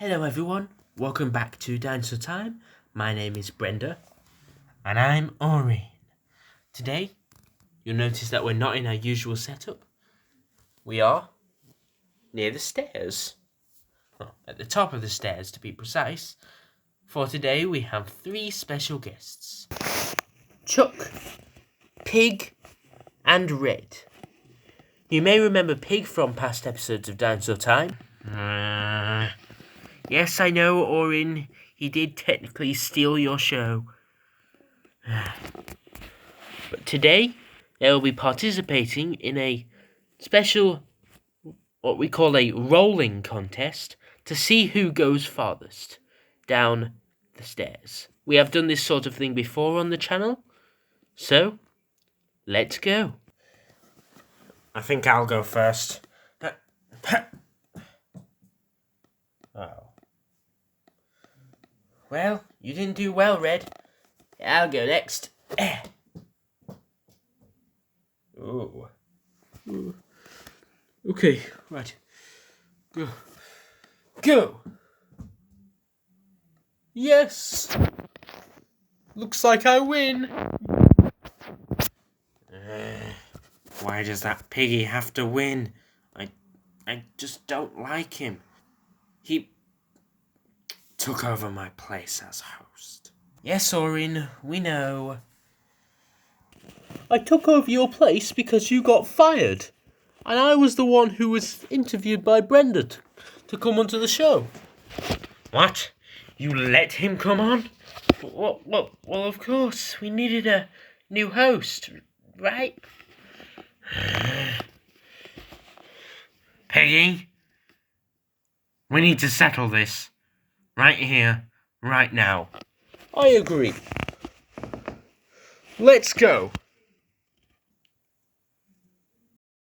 Hello everyone, welcome back to Dinosaur Time. My name is Brenda. And I'm Orin. Today, you'll notice that we're not in our usual setup. We are near the stairs. Well, at the top of the stairs to be precise. For today we have three special guests. Chuck, Pig, and Red. You may remember Pig from past episodes of Dinosaur Time. Yes, I know, Orin. He did technically steal your show. But today, they will be participating in a special, what we call a rolling contest, to see who goes farthest down the stairs. We have done this sort of thing before on the channel, so let's go. I think I'll go first. Oh. Well, you didn't do well, Red. I'll go next. Ooh. Okay, right. Go. Go! Yes! Looks like I win. Why does that piggy have to win? I just don't like him. He took over my place as host. Yes, Orin, we know. I took over your place because you got fired. And I was the one who was interviewed by Brenda to come onto the show. What? You let him come on? Well, of course. We needed a new host, right? Peggy, we need to settle this. Right here, right now. I agree. Let's go.